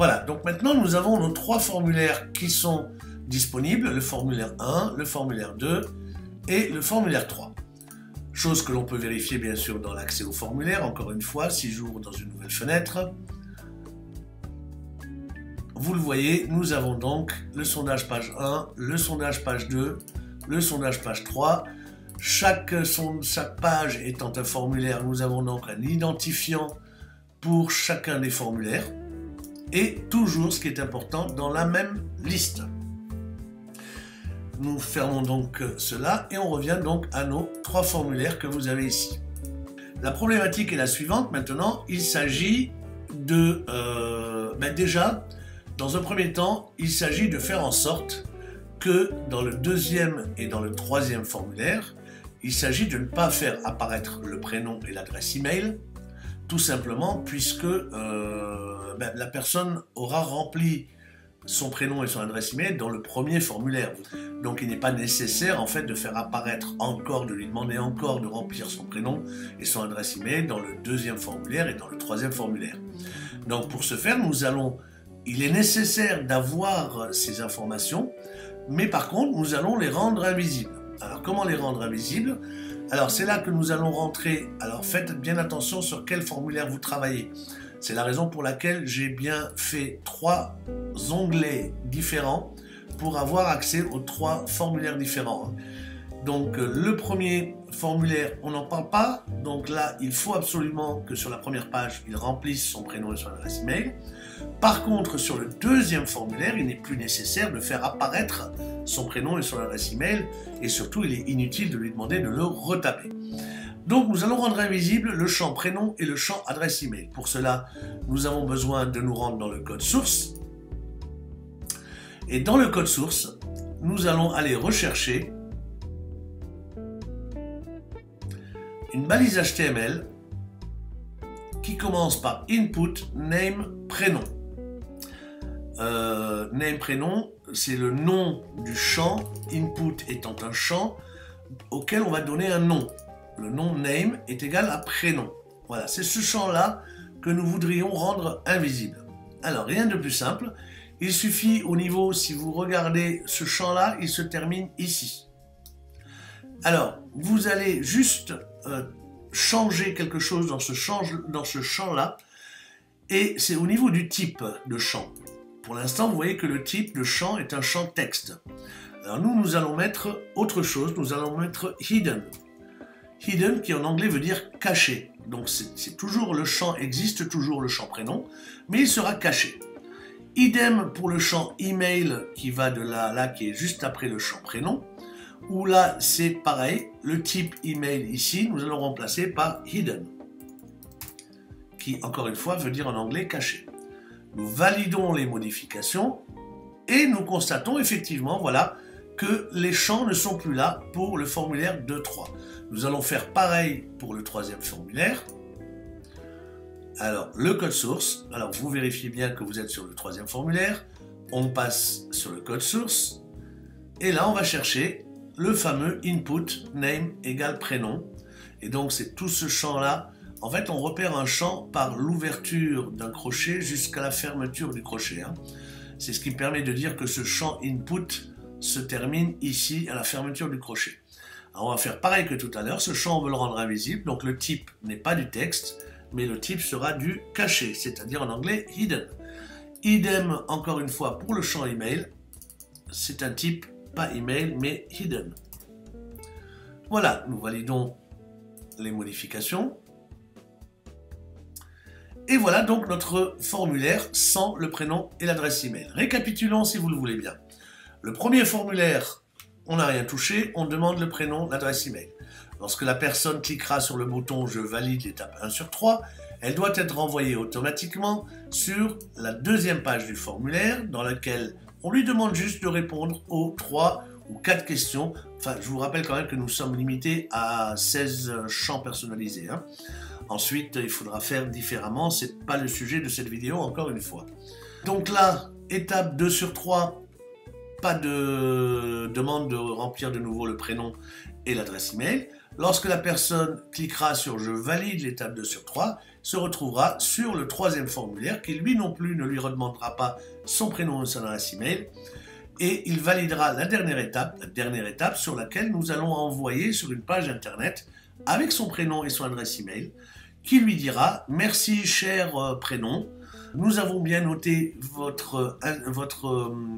Voilà, donc maintenant nous avons nos 3 formulaires qui sont disponibles, le formulaire 1, le formulaire 2 et le formulaire 3. Chose que l'on peut vérifier bien sûr dans l'accès au formulaire, encore une fois, si j'ouvre dans une nouvelle fenêtre. Vous le voyez, nous avons donc le sondage page 1, le sondage page 2, le sondage page 3. Chaque page étant un formulaire, nous avons donc un identifiant pour chacun des formulaires. Et toujours, ce qui est important, dans la même liste. Nous fermons donc cela et on revient donc à nos 3 formulaires que vous avez ici. La problématique est la suivante maintenant, il s'agit de... déjà, dans un premier temps, il s'agit de faire en sorte que dans le 2e et dans le 3e formulaire, il s'agit de ne pas faire apparaître le prénom et l'adresse email, tout simplement puisque la personne aura rempli son prénom et son adresse email dans le premier formulaire. Donc il n'est pas nécessaire en fait de faire apparaître encore, de lui demander encore de remplir son prénom et son adresse email dans le 2e formulaire et dans le 3e formulaire. Donc pour ce faire, il est nécessaire d'avoir ces informations, mais par contre nous allons les rendre invisibles. Alors comment les rendre invisibles ? Alors c'est là que nous allons rentrer, alors faites bien attention sur quel formulaire vous travaillez. C'est la raison pour laquelle j'ai bien fait 3 onglets différents pour avoir accès aux 3 formulaires différents. Donc le premier formulaire, on n'en parle pas, donc là il faut absolument que sur la première page, il remplisse son prénom et son adresse email. Par contre, sur le 2e formulaire, il n'est plus nécessaire de faire apparaître son prénom et son adresse email, et surtout, il est inutile de lui demander de le retaper. Donc, nous allons rendre invisible le champ prénom et le champ adresse email. Pour cela, nous avons besoin de nous rendre dans le code source. Et dans le code source, nous allons aller rechercher une balise HTML qui commence par input name prénom. Name prénom, c'est le nom du champ, input étant un champ auquel on va donner un nom. Le nom name est égal à prénom. Voilà, c'est ce champ-là que nous voudrions rendre invisible. Alors, rien de plus simple. Il suffit au niveau, si vous regardez ce champ-là, il se termine ici. Alors, vous allez juste changer quelque chose dans ce champ-là, et c'est au niveau du type de champ. Pour l'instant, vous voyez que le type de champ est un champ texte. Alors nous allons mettre autre chose, nous allons mettre hidden. Hidden qui en anglais veut dire caché. Donc c'est toujours le champ, existe toujours le champ prénom, mais il sera caché. Idem pour le champ email qui va de là, qui est juste après le champ prénom, où là c'est pareil, le type email ici, nous allons remplacer par hidden, qui encore une fois veut dire en anglais caché. Nous validons les modifications et nous constatons effectivement, voilà, que les champs ne sont plus là pour le formulaire 2.3. Nous allons faire pareil pour le 3e formulaire. Alors, le code source, alors vous vérifiez bien que vous êtes sur le 3e formulaire, on passe sur le code source, et là on va chercher le fameux input name égale prénom, et donc c'est tout ce champ-là. En fait, on repère un champ par l'ouverture d'un crochet jusqu'à la fermeture du crochet. C'est ce qui permet de dire que ce champ input se termine ici à la fermeture du crochet. Alors, on va faire pareil que tout à l'heure. Ce champ, on veut le rendre invisible. Donc, le type n'est pas du texte, mais le type sera du caché, c'est-à-dire en anglais hidden. Idem, encore une fois, pour le champ email. C'est un type, pas email, mais hidden. Voilà, nous validons les modifications. Et voilà donc notre formulaire sans le prénom et l'adresse email. Récapitulons si vous le voulez bien. Le premier formulaire, on n'a rien touché, on demande le prénom, l'adresse email. Lorsque la personne cliquera sur le bouton « Je valide l'étape 1 sur 3 », elle doit être renvoyée automatiquement sur la 2e page du formulaire dans laquelle on lui demande juste de répondre aux 3 ou 4 questions. Enfin, je vous rappelle quand même que nous sommes limités à 16 champs personnalisés. Ensuite, il faudra faire différemment, ce n'est pas le sujet de cette vidéo, encore une fois. Donc là, étape 2 sur 3, pas de demande de remplir de nouveau le prénom et l'adresse email. Lorsque la personne cliquera sur « Je valide l'étape 2 sur 3 », se retrouvera sur le troisième formulaire qui lui non plus ne lui redemandera pas son prénom ou son adresse email et il validera la dernière étape sur laquelle nous allons envoyer sur une page internet avec son prénom et son adresse email qui lui dira « Merci cher prénom, nous avons bien noté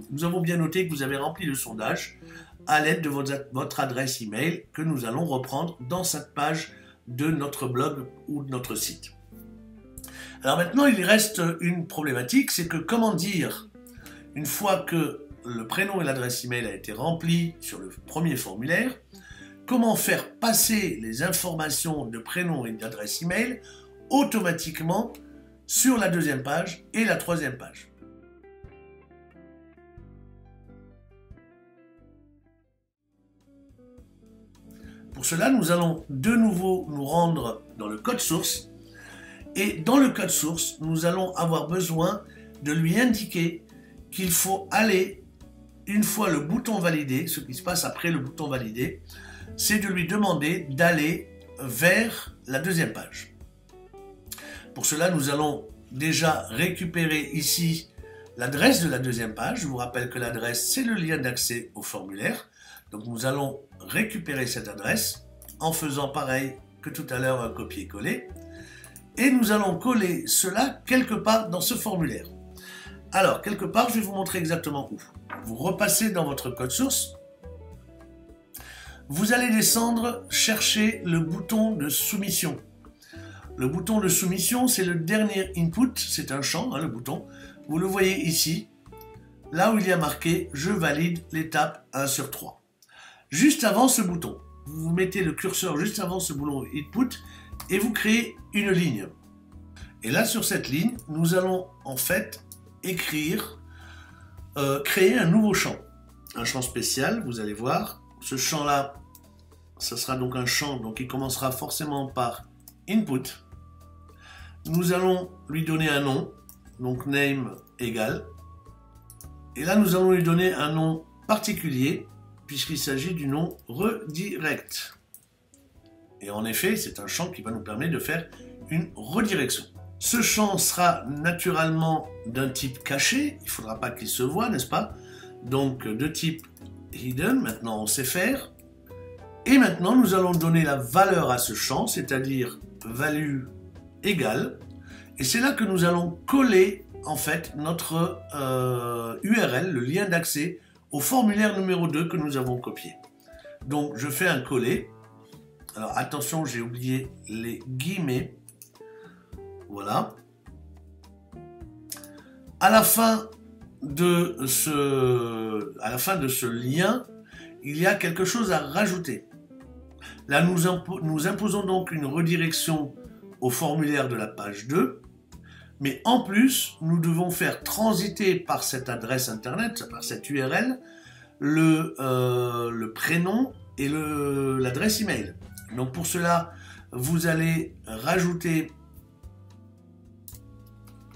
nous avons bien noté que vous avez rempli le sondage à l'aide de votre adresse email que nous allons reprendre dans cette page de notre blog ou de notre site. » Alors maintenant, il reste une problématique, c'est que comment dire, une fois que le prénom et l'adresse email a été remplis sur le premier formulaire, comment faire passer les informations de prénom et d'adresse email automatiquement sur la deuxième page et la troisième page. Pour cela, nous allons de nouveau nous rendre dans le code source et dans le code source, nous allons avoir besoin de lui indiquer qu'il faut aller, une fois le bouton validé, ce qui se passe après le bouton validé, c'est de lui demander d'aller vers la deuxième page. Pour cela, nous allons déjà récupérer ici l'adresse de la deuxième page. Je vous rappelle que l'adresse, c'est le lien d'accès au formulaire. Donc nous allons récupérer cette adresse en faisant pareil que tout à l'heure, un copier-coller. Et nous allons coller cela quelque part dans ce formulaire. Alors, quelque part, je vais vous montrer exactement où. Vous repassez dans votre code source. Vous allez descendre chercher le bouton de soumission. Le bouton de soumission, c'est le dernier input, c'est un champ, hein, le bouton. Vous le voyez ici, là où il y a marqué « Je valide l'étape 1 sur 3 ». Juste avant ce bouton, vous mettez le curseur juste avant ce bouton input et vous créez une ligne. Et là, sur cette ligne, nous allons en fait écrire, créer un nouveau champ. Un champ spécial, vous allez voir. Ce champ-là, ce sera donc un champ donc qui commencera forcément par input. Nous allons lui donner un nom, donc name égale. Et là, nous allons lui donner un nom particulier, puisqu'il s'agit du nom redirect. Et en effet, c'est un champ qui va nous permettre de faire une redirection. Ce champ sera naturellement d'un type caché, il ne faudra pas qu'il se voie, n'est-ce pas? Donc de type hidden, maintenant on sait faire. Et maintenant, nous allons donner la valeur à ce champ, c'est-à-dire value égale. Et c'est là que nous allons coller en fait notre URL, le lien d'accès au formulaire numéro 2 que nous avons copié. Donc je fais un coller. Alors attention, j'ai oublié les guillemets. Voilà. À la fin de ce lien, il y a quelque chose à rajouter. Là, nous imposons donc une redirection au formulaire de la page 2, mais en plus, nous devons faire transiter par cette adresse internet, par cette URL, le prénom et l'adresse email. Donc pour cela, vous allez rajouter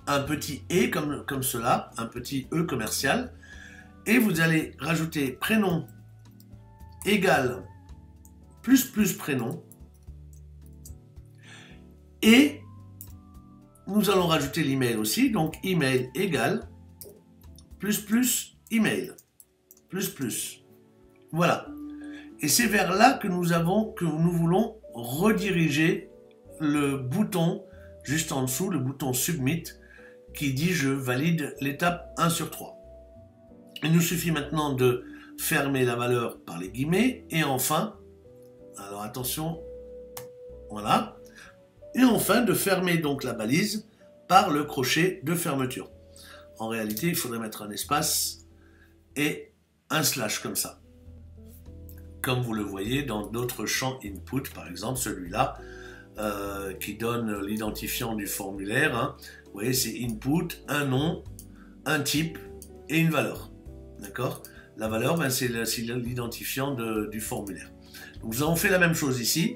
un petit « et » comme cela, un petit « e » commercial, et vous allez rajouter prénom égale plus prénom, et nous allons rajouter l'email aussi, donc email égale plus email, plus. Voilà. Et c'est vers là que nous voulons rediriger le bouton juste en dessous, le bouton Submit, qui dit « Je valide l'étape 1 sur 3 ». Il nous suffit maintenant de fermer la valeur par les guillemets, et enfin, alors attention, voilà, et enfin de fermer donc la balise par le crochet de fermeture. En réalité, il faudrait mettre un espace et un slash comme ça. Comme vous le voyez dans d'autres champs input, par exemple celui-là, qui donne l'identifiant du formulaire. Hein. Vous voyez, c'est input, un nom, un type et une valeur. D'accord? La valeur, ben, c'est l'identifiant du formulaire. Donc, nous avons fait la même chose ici.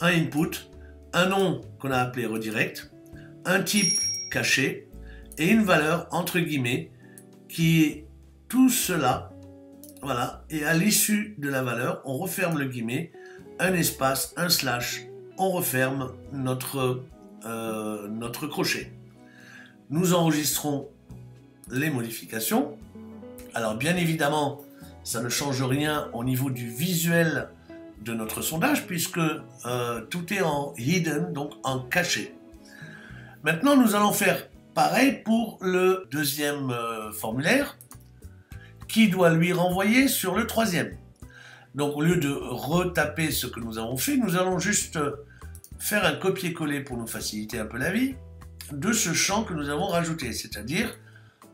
Un input, un nom qu'on a appelé redirect, un type caché et une valeur entre guillemets qui est tout cela. Voilà. Et à l'issue de la valeur, on referme le guillemet un espace, un slash, on referme notre crochet. Nous enregistrons les modifications. Alors bien évidemment, ça ne change rien au niveau du visuel de notre sondage puisque tout est en hidden, donc en caché. Maintenant, nous allons faire pareil pour le deuxième formulaire qui doit lui renvoyer sur le troisième. Donc au lieu de retaper ce que nous avons fait, nous allons juste faire un copier-coller pour nous faciliter un peu la vie de ce champ que nous avons rajouté, c'est-à-dire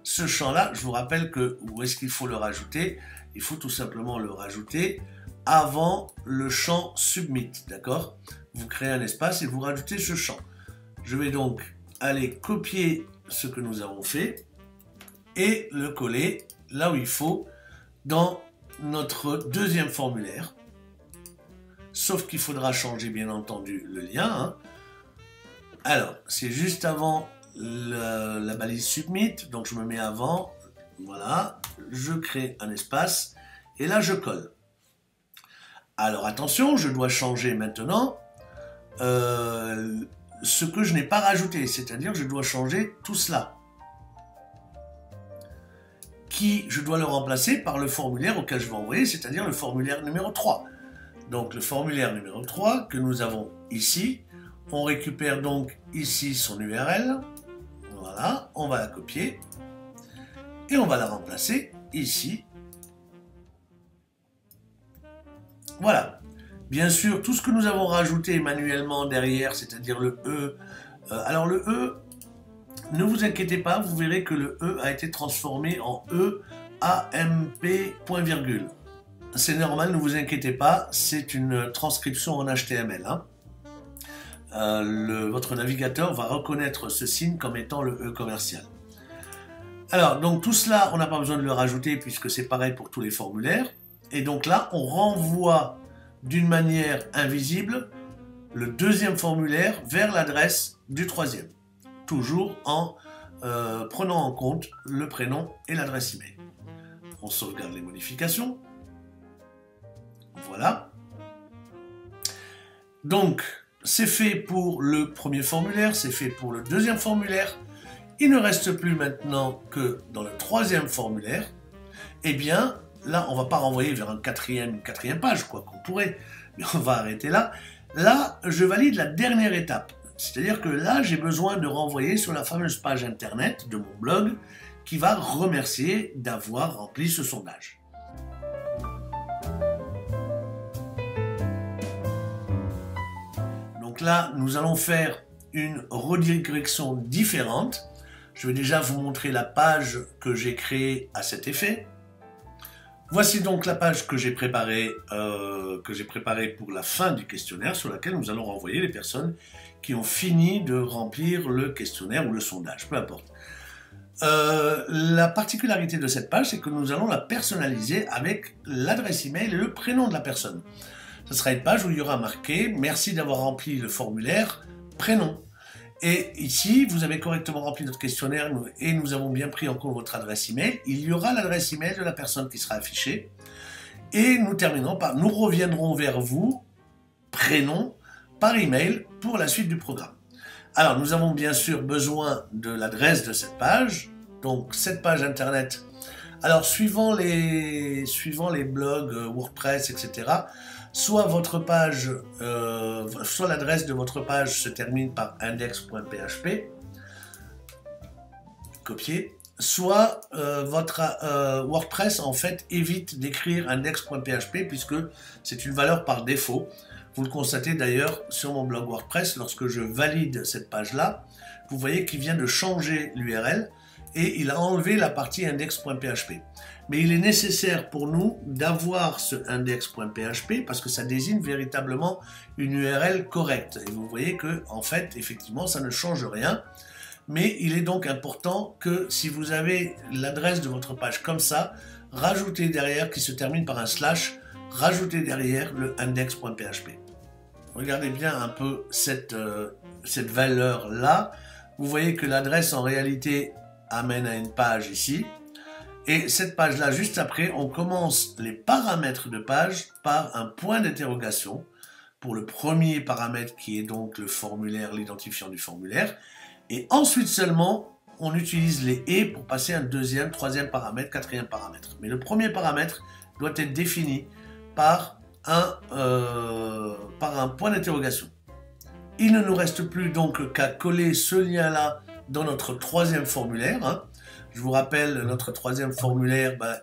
ce champ-là. Je vous rappelle que où est-ce qu'il faut le rajouter? Il faut tout simplement le rajouter avant le champ submit, d'accord? Vous créez un espace et vous rajoutez ce champ. Je vais donc aller copier ce que nous avons fait et le coller là où il faut dans notre deuxième formulaire. Sauf qu'il faudra changer bien entendu le lien, hein. Alors, c'est juste avant la balise submit, donc je me mets avant, voilà, je crée un espace, et là je colle. Alors attention, je dois changer maintenant ce que je n'ai pas rajouté, c'est-à-dire que je dois changer tout cela. Je dois le remplacer par le formulaire auquel je vais envoyer, c'est-à-dire le formulaire numéro 3. Donc le formulaire numéro 3 que nous avons ici, on récupère donc ici son URL, voilà, on va la copier et on va la remplacer ici. Voilà. Bien sûr, tout ce que nous avons rajouté manuellement derrière, c'est-à-dire le E, alors le E, ne vous inquiétez pas, vous verrez que le E a été transformé en E AMP point virgule. C'est normal, ne vous inquiétez pas, c'est une transcription en HTML. Hein. Votre navigateur va reconnaître ce signe comme étant le E commercial. Alors, donc tout cela, on n'a pas besoin de le rajouter puisque c'est pareil pour tous les formulaires. Et donc là, on renvoie d'une manière invisible le deuxième formulaire vers l'adresse du troisième. Toujours en prenant en compte le prénom et l'adresse email. On sauvegarde les modifications. Voilà. Donc, c'est fait pour le premier formulaire, c'est fait pour le deuxième formulaire. Il ne reste plus maintenant que dans le troisième formulaire. Eh bien, là, on ne va pas renvoyer vers une quatrième page, quoi qu'on pourrait, mais on va arrêter là. Là, je valide la dernière étape. C'est-à-dire que là, j'ai besoin de renvoyer sur la fameuse page internet de mon blog qui va remercier d'avoir rempli ce sondage. Donc là, nous allons faire une redirection différente. Je vais déjà vous montrer la page que j'ai créée à cet effet. Voici donc la page que j'ai préparée pour la fin du questionnaire, sur laquelle nous allons renvoyer les personnes qui ont fini de remplir le questionnaire ou le sondage, peu importe. La particularité de cette page, c'est que nous allons la personnaliser avec l'adresse email et le prénom de la personne. Ce sera une page où il y aura marqué « Merci d'avoir rempli le formulaire, prénom ». Et ici, vous avez correctement rempli notre questionnaire et nous avons bien pris en compte votre adresse email. Il y aura l'adresse email de la personne qui sera affichée. Et nous terminerons par « Nous reviendrons vers vous, prénom, par email pour la suite du programme ». Alors, nous avons bien sûr besoin de l'adresse de cette page. Donc, cette page internet. Alors, suivant les blogs WordPress, etc., soit votre page, soit l'adresse de votre page se termine par index.php, copier, soit votre WordPress en fait évite d'écrire index.php puisque c'est une valeur par défaut. Vous le constatez d'ailleurs sur mon blog WordPress, lorsque je valide cette page-là, vous voyez qu'il vient de changer l'URL et il a enlevé la partie index.php. Mais il est nécessaire pour nous d'avoir ce index.php parce que ça désigne véritablement une URL correcte. Et vous voyez que, en fait, effectivement, ça ne change rien. Mais il est donc important que si vous avez l'adresse de votre page comme ça, rajoutez derrière, qui se termine par un slash, rajoutez derrière le index.php. Regardez bien un peu cette valeur-là. Vous voyez que l'adresse, en réalité, amène à une page ici. Et cette page-là, juste après, on commence les paramètres de page par un point d'interrogation. pour le premier paramètre qui est donc le formulaire, l'identifiant du formulaire. Et ensuite seulement, on utilise les « et » pour passer un deuxième, troisième paramètre, quatrième paramètre. Mais le premier paramètre doit être défini par un point d'interrogation. Il ne nous reste plus donc qu'à coller ce lien-là dans notre troisième formulaire. Hein. Je vous rappelle, notre troisième formulaire, ben,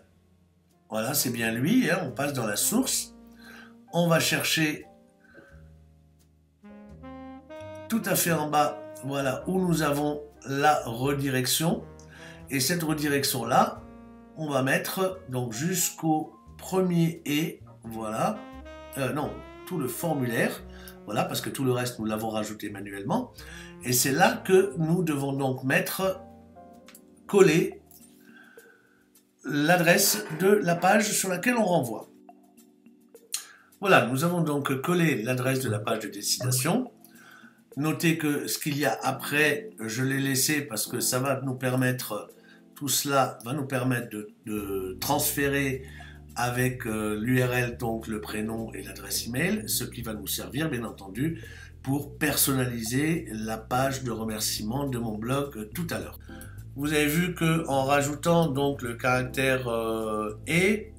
voilà, c'est bien lui. Hein. On passe dans la source. On va chercher tout à fait en bas, voilà, où nous avons la redirection. Et cette redirection-là, on va mettre donc jusqu'au premier « et », voilà. Non, tout le formulaire. Voilà, parce que tout le reste, nous l'avons rajouté manuellement. Et c'est là que nous devons donc coller l'adresse de la page sur laquelle on renvoie. Voilà, nous avons donc collé l'adresse de la page de destination. Notez que ce qu'il y a après, je l'ai laissé parce que ça va nous permettre, tout cela va nous permettre de transférer avec l'URL, donc le prénom et l'adresse email, ce qui va nous servir bien entendu pour personnaliser la page de remerciement de mon blog tout à l'heure. Vous avez vu qu'en rajoutant donc le caractère « et »,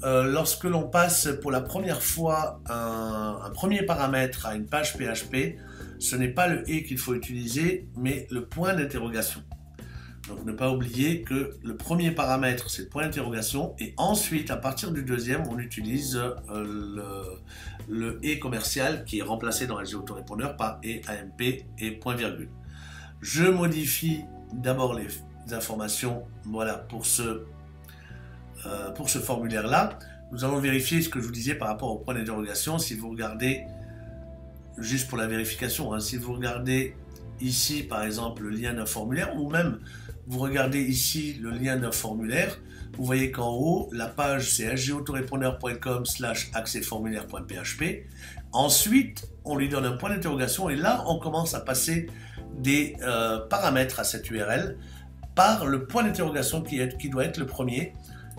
lorsque l'on passe pour la première fois un premier paramètre à une page PHP, ce n'est pas le « et » qu'il faut utiliser, mais le point d'interrogation. Donc ne pas oublier que le premier paramètre, c'est le point d'interrogation, et ensuite, à partir du deuxième, on utilise le « et » commercial qui est remplacé dans SGE Autorépondeur par « et AMP » et point virgule. Je modifie d'abord les informations, voilà, pour ce formulaire-là. Nous allons vérifier ce que je vous disais par rapport au point d'interrogation. Si vous regardez, juste pour la vérification, hein, si vous regardez ici, par exemple, le lien d'un formulaire, ou même vous regardez ici le lien d'un formulaire, vous voyez qu'en haut, la page c'est sgautorépondeur.com/accèsformulaire.php. Ensuite, on lui donne un point d'interrogation et là, on commence à passer des paramètres à cette URL par le point d'interrogation qui doit être le premier.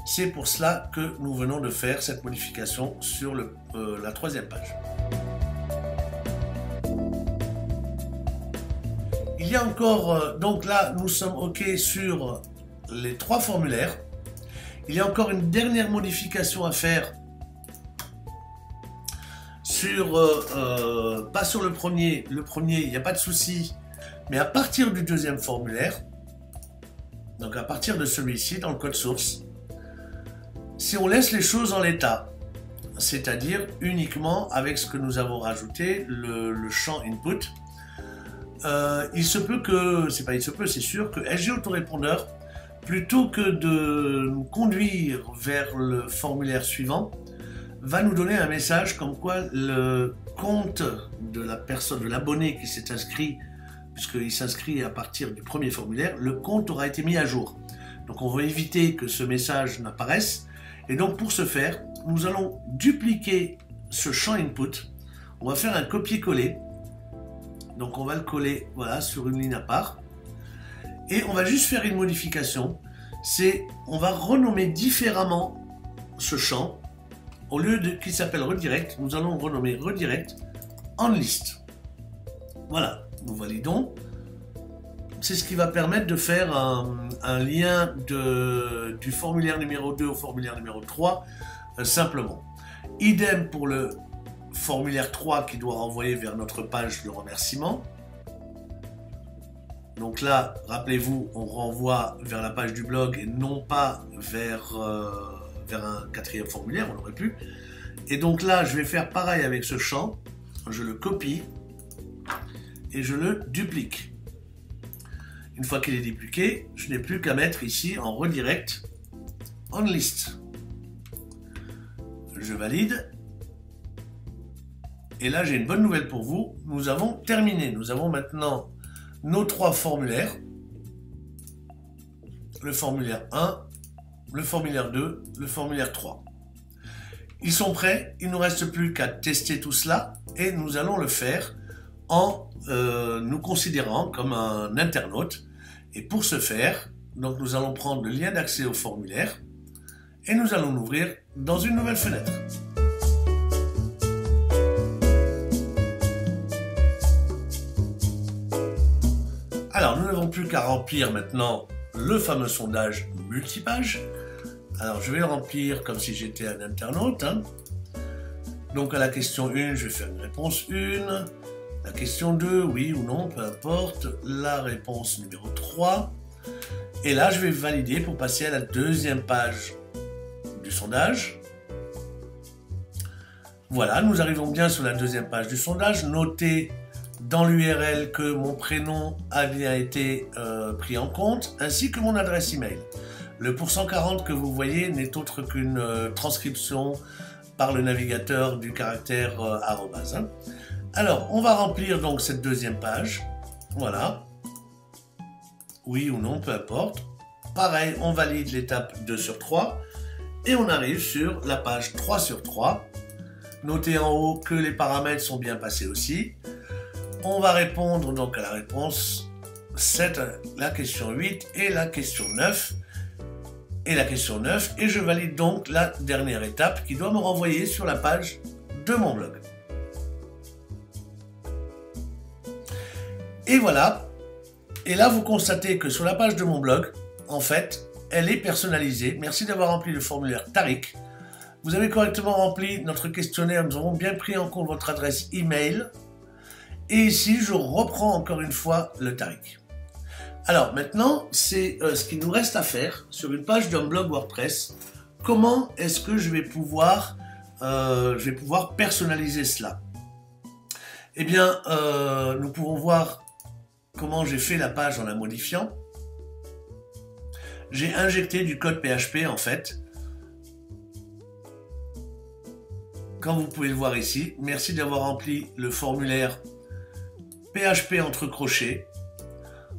C'est pour cela que nous venons de faire cette modification sur la troisième page. Il y a encore, donc là, nous sommes OK sur les trois formulaires. Il y a encore une dernière modification à faire sur, pas sur le premier, il n'y a pas de souci, mais à partir du deuxième formulaire, donc à partir de celui-ci dans le code source, si on laisse les choses en l'état, c'est-à-dire uniquement avec ce que nous avons rajouté, le champ input, il se peut que, c'est sûr que SGE Autorépondeur, plutôt que de nous conduire vers le formulaire suivant, va nous donner un message comme quoi le compte de la personne, de l'abonné qui s'est inscrit, puisqu'il s'inscrit à partir du premier formulaire, le compte aura été mis à jour. Donc on va éviter que ce message n'apparaisse. Et donc pour ce faire, nous allons dupliquer ce champ input. On va faire un copier-coller. Donc on va le coller, voilà, sur une ligne à part. Et on va juste faire une modification. On va renommer différemment ce champ. Au lieu qu'il s'appelle redirect, nous allons renommer redirect en liste. Voilà, nous validons. C'est ce qui va permettre de faire un lien du formulaire numéro 2 au formulaire numéro 3 simplement. Idem pour le formulaire 3 qui doit renvoyer vers notre page de remerciement. Donc là, rappelez-vous, on renvoie vers la page du blog et non pas vers un quatrième formulaire, on aurait pu. Et donc là, je vais faire pareil avec ce champ. Je le copie et je le duplique. Une fois qu'il est dupliqué, je n'ai plus qu'à mettre ici en redirect on list. Je valide. Et là, j'ai une bonne nouvelle pour vous. Nous avons terminé. Nous avons maintenant nos trois formulaires. Le formulaire 1, le formulaire 2, le formulaire 3. Ils sont prêts. Il ne nous reste plus qu'à tester tout cela. Et nous allons le faire en nous considérant comme un internaute. Et pour ce faire, donc nous allons prendre le lien d'accès au formulaire et nous allons l'ouvrir dans une nouvelle fenêtre. Alors, nous n'avons plus qu'à remplir maintenant le fameux sondage multipage. Alors, je vais le remplir comme si j'étais un internaute. Donc, à la question 1, je vais faire une réponse 1. La question 2, oui ou non, peu importe. La réponse numéro 3. Et là, je vais valider pour passer à la deuxième page du sondage. Voilà, nous arrivons bien sur la deuxième page du sondage. Notez dans l'URL que mon prénom a bien été pris en compte, ainsi que mon adresse email. Le %40 que vous voyez n'est autre qu'une transcription par le navigateur du caractère arrobase. Alors, on va remplir donc cette deuxième page. Voilà. Oui ou non, peu importe. Pareil, on valide l'étape 2 sur 3 et on arrive sur la page 3 sur 3. Notez en haut que les paramètres sont bien passés aussi. On va répondre donc à la réponse 7, la question 8 et la question 9. Et la question 9, et je valide donc la dernière étape qui doit me renvoyer sur la page de mon blog. Et voilà. Et là, vous constatez que sur la page de mon blog, en fait, elle est personnalisée. Merci d'avoir rempli le formulaire Tariq. Vous avez correctement rempli notre questionnaire. Nous avons bien pris en compte votre adresse email. Et ici, je reprends encore une fois le Tariq. Alors maintenant, c'est ce qu'il nous reste à faire sur une page d'un blog WordPress. Comment est-ce que je vais pouvoir personnaliser cela? Eh bien, nous pouvons voir comment j'ai fait la page en la modifiant. J'ai injecté du code PHP en fait. Comme vous pouvez le voir ici, merci d'avoir rempli le formulaire PHP entre crochets.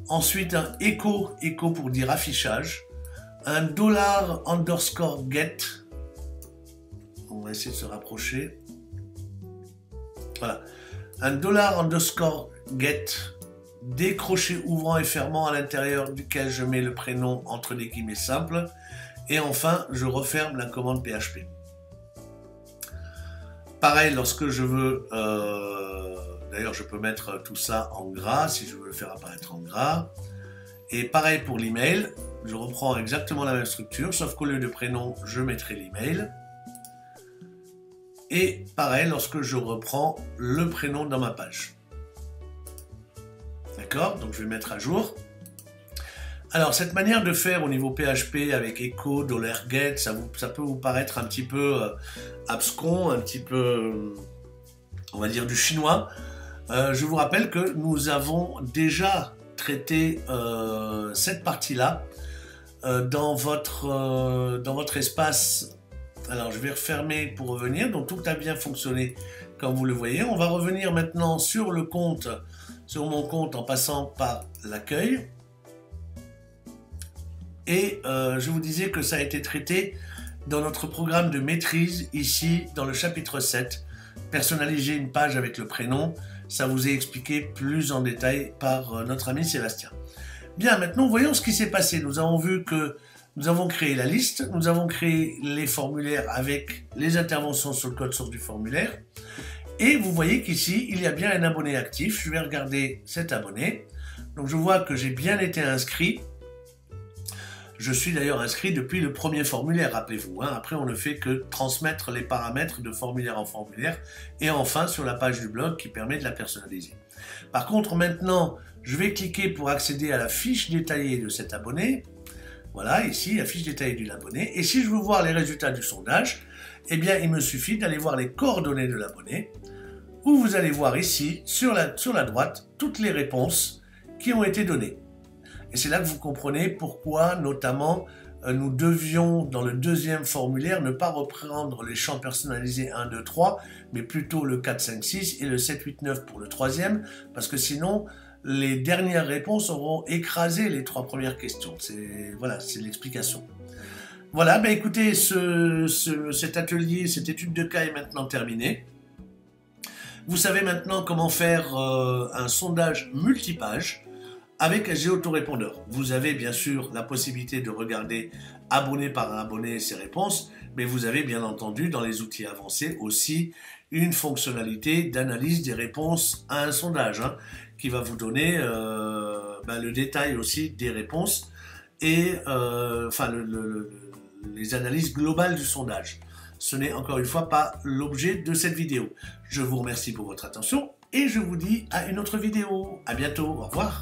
Ensuite, un echo pour dire affichage. Un $_get. On va essayer de se rapprocher. Voilà. Un $_get, des crochets ouvrants et fermants à l'intérieur duquel je mets le prénom entre des guillemets simples. Et enfin, je referme la commande PHP. Pareil, lorsque je veux... D'ailleurs, je peux mettre tout ça en gras, si je veux le faire apparaître en gras. Et pareil pour l'email, je reprends exactement la même structure, sauf qu'au lieu de prénom, je mettrai l'email. Et pareil, lorsque je reprends le prénom dans ma page. D'accord? Donc, je vais mettre à jour. Alors, cette manière de faire au niveau PHP avec echo, $get, ça peut vous paraître un petit peu abscon, un petit peu, on va dire, du chinois. Je vous rappelle que nous avons déjà traité cette partie-là dans votre espace. Alors, je vais refermer pour revenir. Donc, tout a bien fonctionné comme vous le voyez. On va revenir maintenant sur le compte, sur mon compte en passant par l'accueil. Et je vous disais que ça a été traité dans notre programme de maîtrise, ici, dans le chapitre 7. Personnaliser une page avec le prénom. Ça vous est expliqué plus en détail par notre ami Sébastien. Bien, maintenant, voyons ce qui s'est passé. Nous avons vu que nous avons créé la liste, nous avons créé les formulaires avec les interventions sur le code source du formulaire. Et vous voyez qu'ici, il y a bien un abonné actif. Je vais regarder cet abonné. Donc, je vois que j'ai bien été inscrit. Je suis d'ailleurs inscrit depuis le premier formulaire, rappelez-vous. Après, on ne fait que transmettre les paramètres de formulaire en formulaire. Et enfin, sur la page du blog qui permet de la personnaliser. Par contre, maintenant, je vais cliquer pour accéder à la fiche détaillée de cet abonné. Voilà, ici, la fiche détaillée de l'abonné. Et si je veux voir les résultats du sondage, eh bien, il me suffit d'aller voir les coordonnées de l'abonné, où vous allez voir ici, sur la droite, toutes les réponses qui ont été données. Et c'est là que vous comprenez pourquoi, notamment, nous devions, dans le deuxième formulaire, ne pas reprendre les champs personnalisés 1, 2, 3, mais plutôt le 4, 5, 6 et le 7, 8, 9 pour le troisième, parce que sinon, les dernières réponses auront écrasé les 3 premières questions. Voilà, c'est l'explication. Voilà, ben écoutez, cet atelier, cette étude de cas est maintenant terminée. Vous savez maintenant comment faire un sondage multipage avec un géautorépondeur. Vous avez bien sûr la possibilité de regarder abonné par abonné ses réponses, mais vous avez bien entendu dans les outils avancés aussi une fonctionnalité d'analyse des réponses à un sondage qui va vous donner le détail aussi des réponses et enfin les analyses globales du sondage. Ce n'est encore une fois pas l'objet de cette vidéo. Je vous remercie pour votre attention et je vous dis à une autre vidéo. À bientôt, au revoir.